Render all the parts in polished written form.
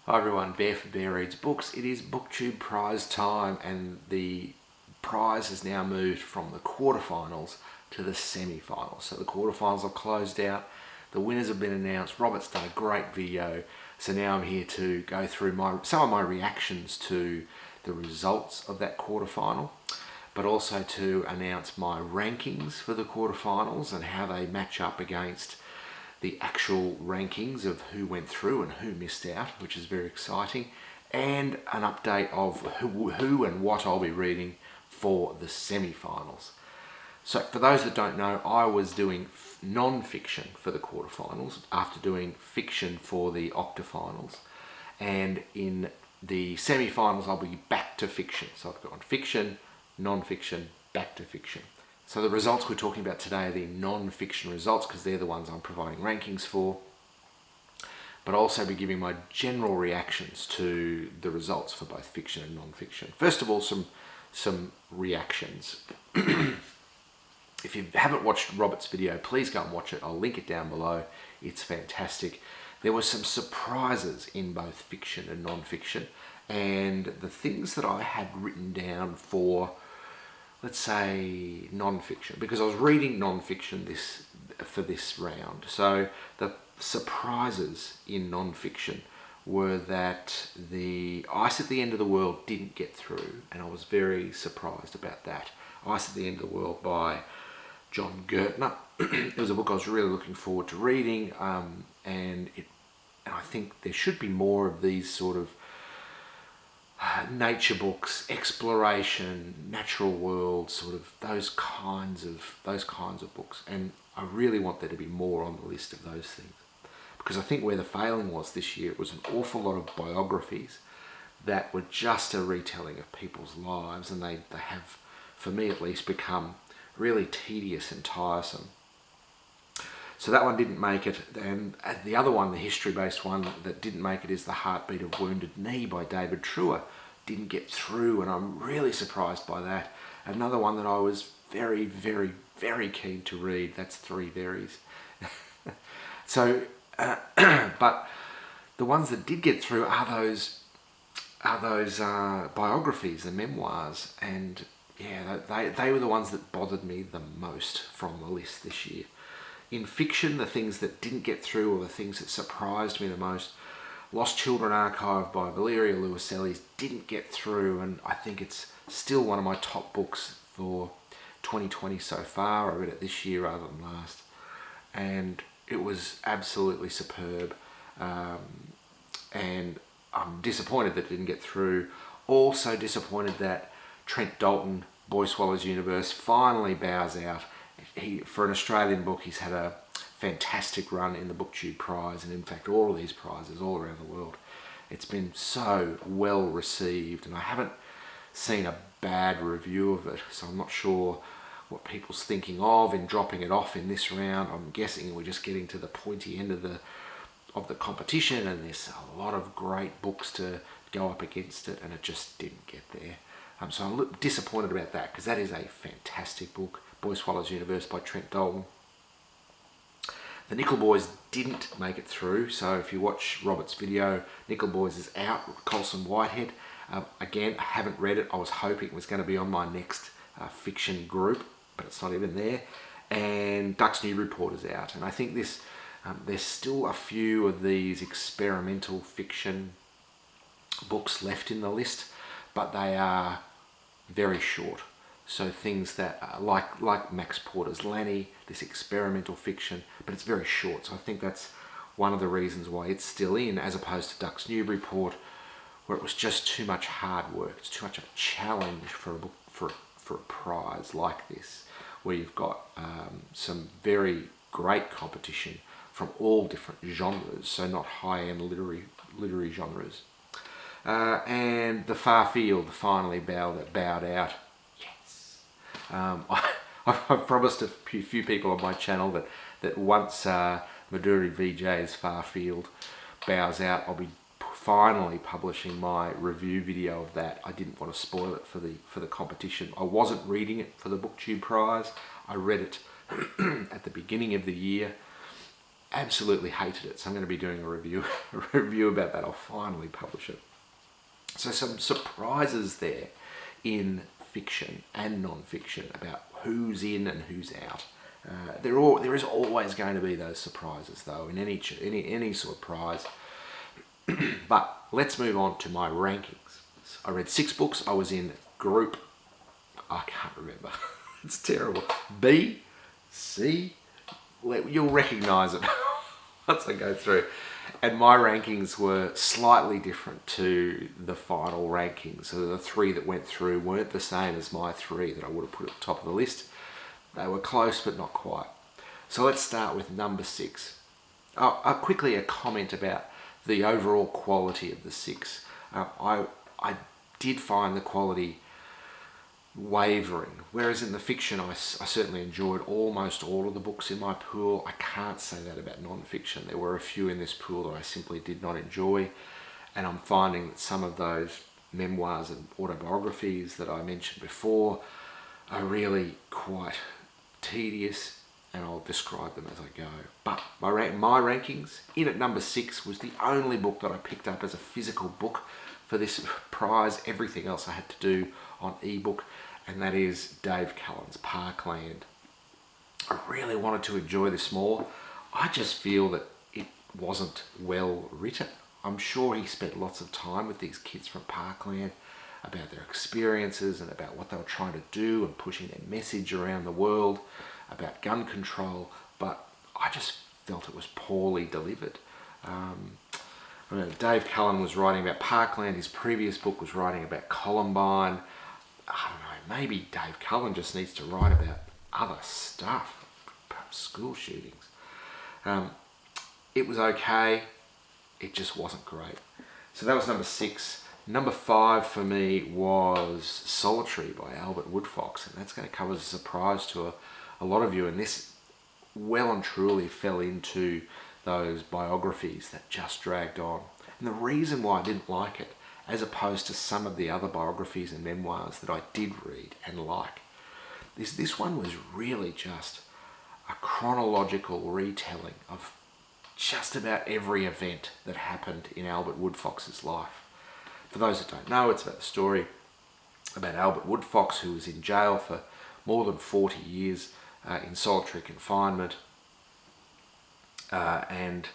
Hi everyone, Bear for Bear Reads Books. It is Booktube Prize time, and the prize has now moved from the quarterfinals to the semi-finals. So the quarterfinals are closed out, the winners have been announced. Robert's done a great video, so now I'm here to go through some of my reactions to the results of that quarterfinal, but also to announce my rankings for the quarterfinals and how they match up against the actual rankings of who went through and who missed out, which is very exciting, and an update of who and what I'll be reading for the semi-finals. So for those that don't know, I was doing non-fiction for the quarterfinals after doing fiction for the octafinals, and in the semi-finals I'll be back to fiction. So I've gone fiction, non-fiction, back to fiction. So the results we're talking about today are the non-fiction results, because they're the ones I'm providing rankings for, but I'll also be giving my general reactions to the results for both fiction and non-fiction. First of all, some reactions. If you haven't watched Robert's video, please go and watch it. I'll link it down below. It's fantastic. There were some surprises in both fiction and non-fiction, and the things that I had written down for, let's say, non-fiction, because I was reading non-fiction for this round. So the surprises in non-fiction were that the Ice at the End of the World didn't get through, and I was very surprised about that. Ice at the End of the World by John Gertner. It was a book I was really looking forward to reading, and I think there should be more of these sort of nature books, exploration, natural world, sort of those kinds of books, and I really want there to be more on the list of those things, because I think where the failing was this year, it was an awful lot of biographies that were just a retelling of people's lives, and they have, for me at least, become really tedious and tiresome. So that one didn't make it, and the other one, the history-based one that didn't make it, is The Heartbeat of Wounded Knee by David Truer. Didn't get through, and I'm really surprised by that. Another one that I was very, very, very keen to read, that's Three Verys. So, but the ones that did get through are those biographies and memoirs, and yeah, they were the ones that bothered me the most from the list this year. In fiction, the things that didn't get through, or the things that surprised me the most, Lost Children Archive by Valeria Luisellis didn't get through, and I think it's still one of my top books for 2020 so far. I read it this year rather than last, and it was absolutely superb, and I'm disappointed that it didn't get through. Also disappointed that Trent Dalton, Boy Swallows Universe, finally bows out. For an Australian book, he's had a fantastic run in the Booktube Prize, and in fact all of these prizes all around the world. It's been so well received, and I haven't seen a bad review of it, so I'm not sure what people's thinking of in dropping it off in this round. I'm guessing we're just getting to the pointy end of the competition, and there's a lot of great books to go up against it, and it just didn't get there. So I'm a little disappointed about that, because that is a fantastic book, Boy Swallows Universe by Trent Dalton. The Nickel Boys didn't make it through, so if you watch Robert's video, Nickel Boys is out, Colson Whitehead. Again, I haven't read it. I was hoping it was going to be on my next fiction group, but it's not even there. And Ducks Newburyport is out, and I think there's still a few of these experimental fiction books left in the list, but they are very short. So things that are like Max Porter's Lanny, this experimental fiction, but it's very short. So I think that's one of the reasons why it's still in, as opposed to Ducks Newburyport, where it was just too much hard work. It's too much of a challenge for a book, for a prize like this, where you've got some very great competition from all different genres, so not high-end literary genres. And The Far Field finally bowed out. Yes. I've promised a few people on my channel that once Maduri VJ's Far Field bows out, I'll be finally publishing my review video of that. I didn't want to spoil it for the competition. I wasn't reading it for the Booktube Prize. I read it at the beginning of the year, absolutely hated it. So I'm going to be doing a review about that. I'll finally publish it. So some surprises there in fiction and non-fiction about who's in and who's out. There is always going to be those surprises though in any sort of prize. But let's move on to my rankings. I read 6 books. I was in group, I can't remember. It's terrible. B, C, you'll recognise it once I go through. And my rankings were slightly different to the final rankings. So the 3 that went through weren't the same as my 3 that I would have put at the top of the list. They were close, but not quite. So let's start with number 6. Quickly a comment about the overall quality of the 6. I did find the quality wavering, whereas in the fiction I certainly enjoyed almost all of the books in my pool. I can't say that about non-fiction. There were a few in this pool that I simply did not enjoy, and I'm finding that some of those memoirs and autobiographies that I mentioned before are really quite tedious, and I'll describe them as I go. But my rankings, in at number 6 was the only book that I picked up as a physical book for this prize. Everything else I had to do on ebook, and that is Dave Cullen's Parkland. I really wanted to enjoy this more. I just feel that it wasn't well written. I'm sure he spent lots of time with these kids from Parkland about their experiences and about what they were trying to do and pushing their message around the world about gun control, but I just felt it was poorly delivered. Dave Cullen was writing about Parkland. His previous book was writing about Columbine. I don't know, maybe Dave Cullen just needs to write about other stuff, perhaps school shootings. It was okay, it just wasn't great. So that was number 6. Number 5 for me was Solitaire by Albert Woodfox, and that's going to come as a surprise to a lot of you, and this well and truly fell into those biographies that just dragged on. And the reason why I didn't like it, as opposed to some of the other biographies and memoirs that I did read and like, is this one was really just a chronological retelling of just about every event that happened in Albert Woodfox's life. For those that don't know, it's about the story about Albert Woodfox, who was in jail for more than 40 years in solitary confinement. And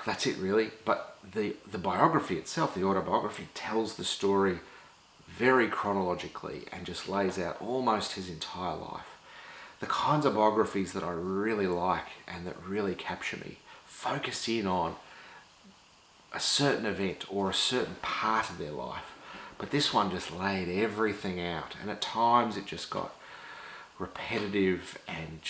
that's it really. But the biography itself, the autobiography, tells the story very chronologically and just lays out almost his entire life. The kinds of biographies that I really like and that really capture me focus in on a certain event or a certain part of their life. But this one just laid everything out, and at times it just got repetitive and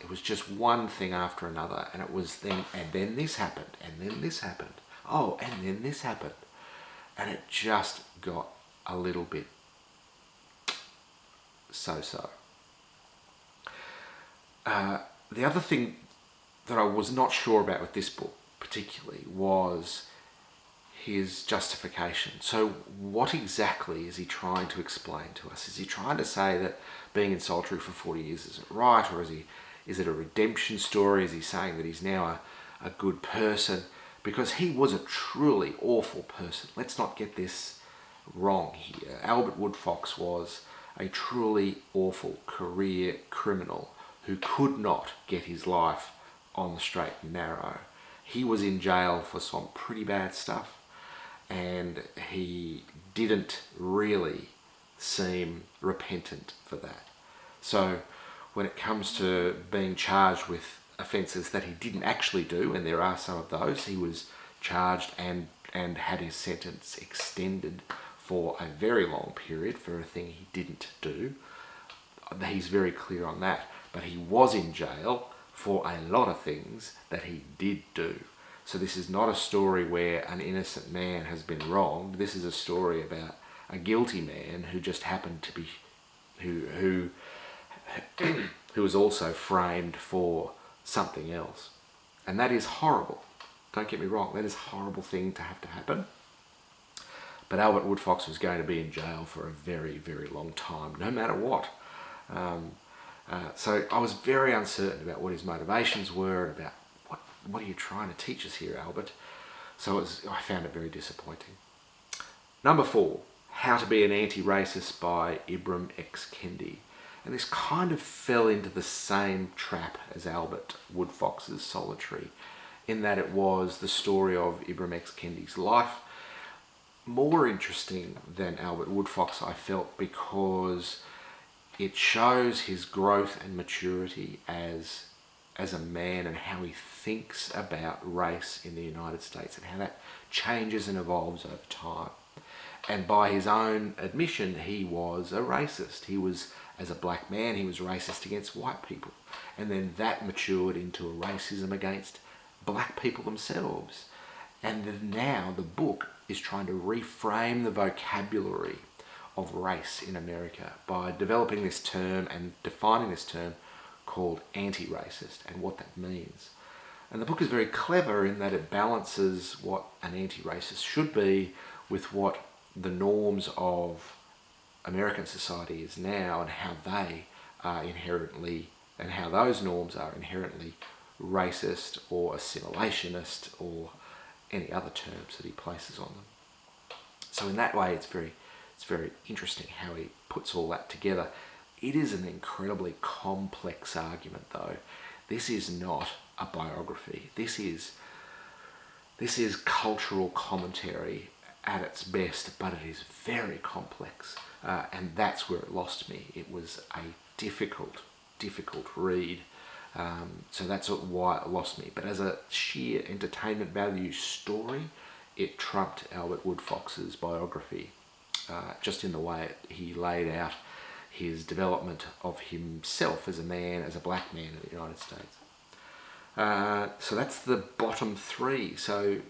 it was just one thing after another, and it was then this happened, and then this happened, oh, and then this happened, and it just got a little bit so-so. The other thing that I was not sure about with this book particularly was his justification. So what exactly is he trying to explain to us? Is he trying to say that being in solitary for 40 years isn't right, or is it a redemption story? Is he saying that he's now a good person? Because he was a truly awful person. Let's not get this wrong here. Albert Woodfox was a truly awful career criminal who could not get his life on the straight and narrow. He was in jail for some pretty bad stuff, and he didn't really seem repentant for that. So when it comes to being charged with offences that he didn't actually do, and there are some of those, he was charged and had his sentence extended for a very long period for a thing he didn't do. He's very clear on that. But he was in jail for a lot of things that he did do. So this is not a story where an innocent man has been wronged. This is a story about a guilty man who just happened to be, who was also framed for something else. And that is horrible. Don't get me wrong, that is a horrible thing to have to happen. But Albert Woodfox was going to be in jail for a very, very long time, no matter what. So I was very uncertain about what his motivations were and about what are you trying to teach us here, Albert? So I found it very disappointing. Number 4, How to Be an Anti-Racist by Ibram X. Kendi. And this kind of fell into the same trap as Albert Woodfox's Solitaire, in that it was the story of Ibram X. Kendi's life. More interesting than Albert Woodfox, I felt, because it shows his growth and maturity as a man and how he thinks about race in the United States and how that changes and evolves over time. And by his own admission, he was a racist. He was, as a black man, he was racist against white people. And then that matured into a racism against black people themselves. And then now the book is trying to reframe the vocabulary of race in America by developing this term and defining this term called anti-racist and what that means. And the book is very clever in that it balances what an anti-racist should be with what the norms of American society is now and how they are inherently, and how those norms are inherently racist or assimilationist or any other terms that he places on them. So in that way it's very interesting how he puts all that together. It is an incredibly complex argument though. This is not a biography. This is cultural commentary at its best, but it is very complex. And that's where it lost me. It was a difficult read. So that's why it lost me. But as a sheer entertainment value story, it trumped Albert Woodfox's biography, just in the way he laid out his development of himself as a man, as a black man in the United States. So that's the bottom 3. So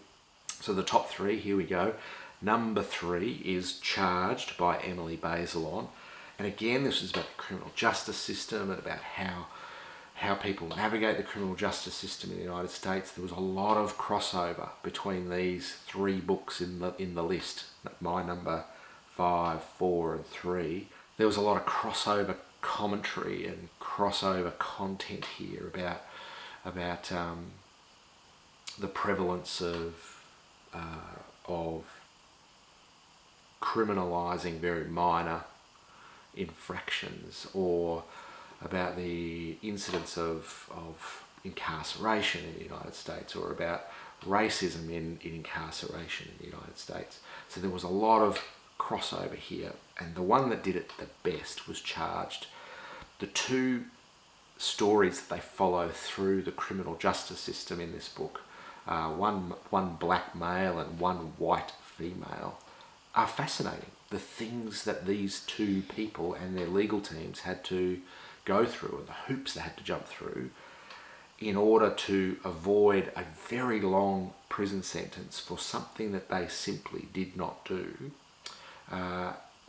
the top 3, here we go. Number 3 is Charged by Emily Bazelon. And again, this is about the criminal justice system and about how people navigate the criminal justice system in the United States. There was a lot of crossover between these 3 books in the list. My number 5, 4 and 3. There was a lot of crossover commentary and crossover content here about the prevalence of criminalising very minor infractions, or about the incidence of incarceration in the United States, or about racism in incarceration in the United States. So there was a lot of crossover here, and the one that did it the best was Charged. The 2 stories that they follow through the criminal justice system in this book, one black male and one white female, are fascinating. The things that these 2 people and their legal teams had to go through and the hoops they had to jump through in order to avoid a very long prison sentence for something that they simply did not do,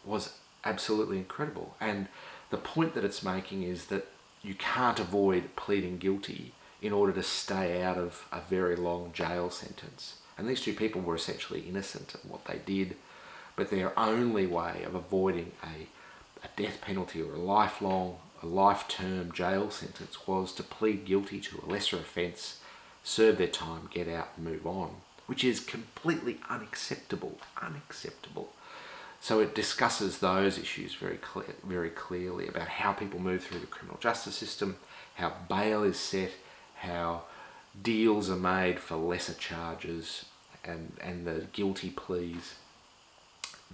was absolutely incredible. And the point that it's making is that you can't avoid pleading guilty in order to stay out of a very long jail sentence. And these 2 people were essentially innocent of what they did, but their only way of avoiding a death penalty or a life-term jail sentence was to plead guilty to a lesser offence, serve their time, get out and move on, which is completely unacceptable. So it discusses those issues very clearly about how people move through the criminal justice system, how bail is set, how deals are made for lesser charges, and the guilty pleas.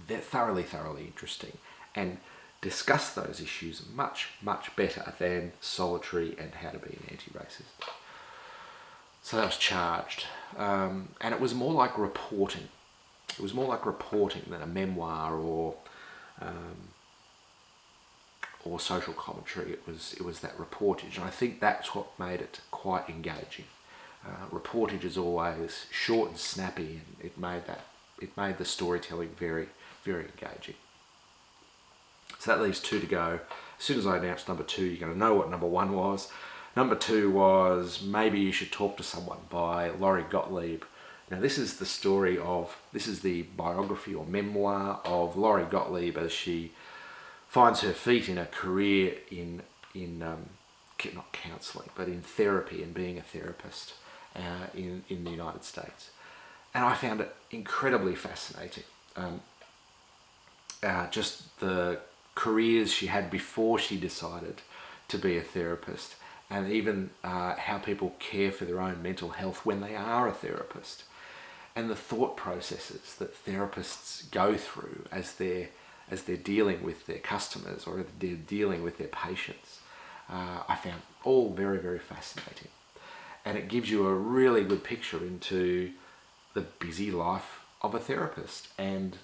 They're thoroughly interesting and discuss those issues much better than Solitaire and How to Be an Anti-Racist. So that was Charged, and it was more like reporting. It was more like reporting than a memoir or social commentary. It was that reportage, and I think that's what made it quite engaging. Reportage is always short and snappy, and it made the storytelling very engaging. So that leaves 2 to go. As soon as I announced number 2, you're going to know what number 1 was. Number 2 was Maybe You Should Talk to Someone by Laurie Gottlieb. Now this is the biography or memoir of Laurie Gottlieb as she finds her feet in a career in not counselling, but in therapy and being a therapist in the United States. And I found it incredibly fascinating. Just the careers she had before she decided to be a therapist, and even how people care for their own mental health when they are a therapist, and the thought processes that therapists go through as they're dealing with their customers or they're dealing with their patients. I found all very, very fascinating, and it gives you a really good picture into the busy life of a therapist and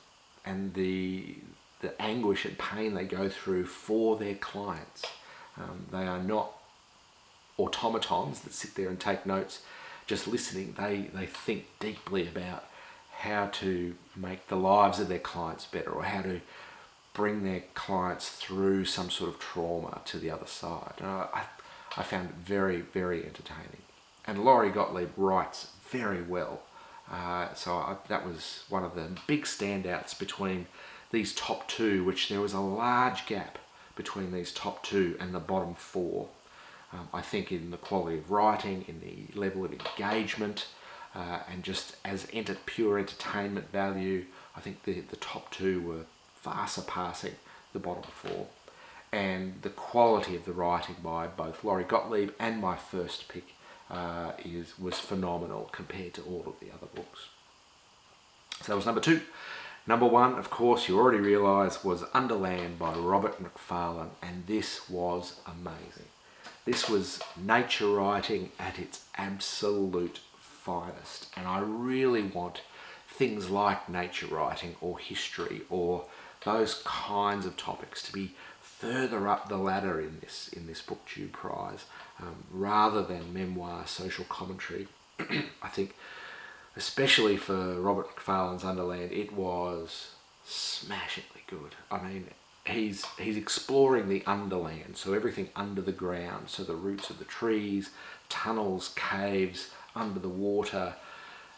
the anguish and pain they go through for their clients. They are not automatons that sit there and take notes just listening. They think deeply about how to make the lives of their clients better, or how to bring their clients through some sort of trauma to the other side. I found it very, very entertaining. And Laurie Gottlieb writes very well. That was one of the big standouts between these top two, which there was a large gap between these top two and the bottom four. I think in the quality of writing, in the level of engagement, and just as pure entertainment value, I think the top two were far surpassing the bottom four. And the quality of the writing by both Laurie Gottlieb and my first pick was phenomenal compared to all of the other books. So that was number two. Number one, of course, you already realise, was Underland by Robert Macfarlane, and this was amazing. This was nature writing at its absolute finest, and I really want things like nature writing or history or those kinds of topics to be further up the ladder in this Booktube Prize, rather than memoir, social commentary. I think, especially for Robert Macfarlane's Underland, it was smashingly good. I mean, he's exploring the underland, so everything under the ground, so the roots of the trees, tunnels, caves, under the water,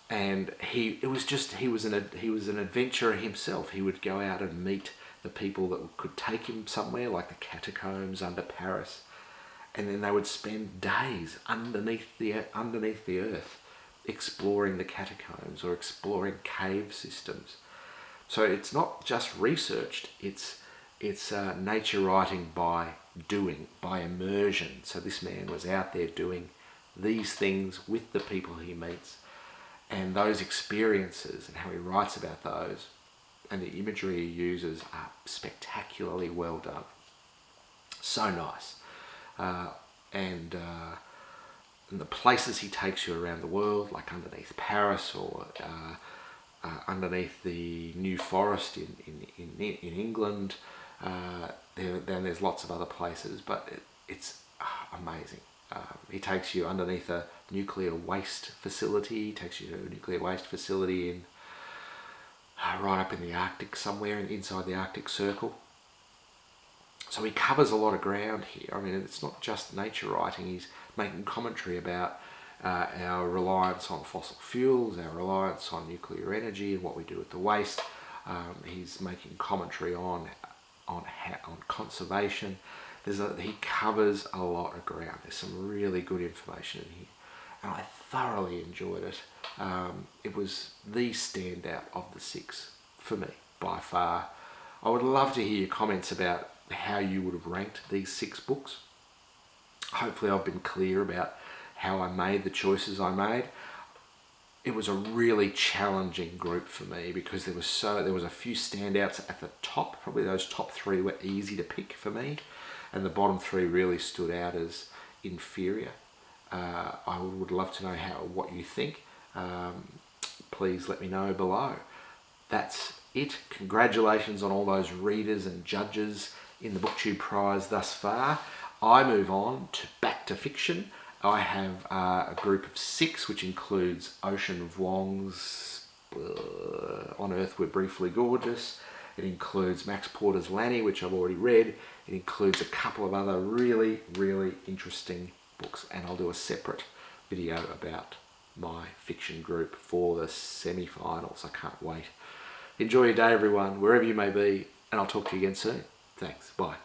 and he was an adventurer himself. He would go out and meet the people that could take him somewhere, like the catacombs under Paris, and then they would spend days underneath the earth exploring the catacombs or exploring cave systems. So it's not just researched, it's nature writing by doing, by immersion. So this man was out there doing these things with the people he meets, and those experiences and how he writes about those and the imagery he uses are spectacularly well done. So nice. And the places he takes you around the world, like underneath Paris or underneath the New Forest in England. Then there's lots of other places, but it's amazing. He takes you underneath a nuclear waste facility. He takes you to a nuclear waste facility in right up in the Arctic somewhere, inside the Arctic Circle. So he covers a lot of ground here. I mean, it's not just nature writing. He's making commentary about our reliance on fossil fuels, our reliance on nuclear energy, and what we do with the waste. He's making commentary on conservation. He covers a lot of ground. There's some really good information in here, and I thoroughly enjoyed it. It was the standout of the six for me by far. I would love to hear your comments about how you would have ranked these six books. Hopefully I've been clear about how I made the choices I made. It was a really challenging group for me because there was a few standouts at the top. Probably those top three were easy to pick for me, and the bottom three really stood out as inferior. I would love to know what you think. Please let me know below. That's it. Congratulations on all those readers and judges in the Booktube Prize thus far. I move on back to fiction. I have a group of six, which includes Ocean Vuong's On Earth We're Briefly Gorgeous. It includes Max Porter's Lanny, which I've already read. It includes a couple of other really, really interesting books, and I'll do a separate video about my fiction group for the semi-finals. I can't wait. Enjoy your day, everyone, wherever you may be, and I'll talk to you again soon. Thanks. Bye.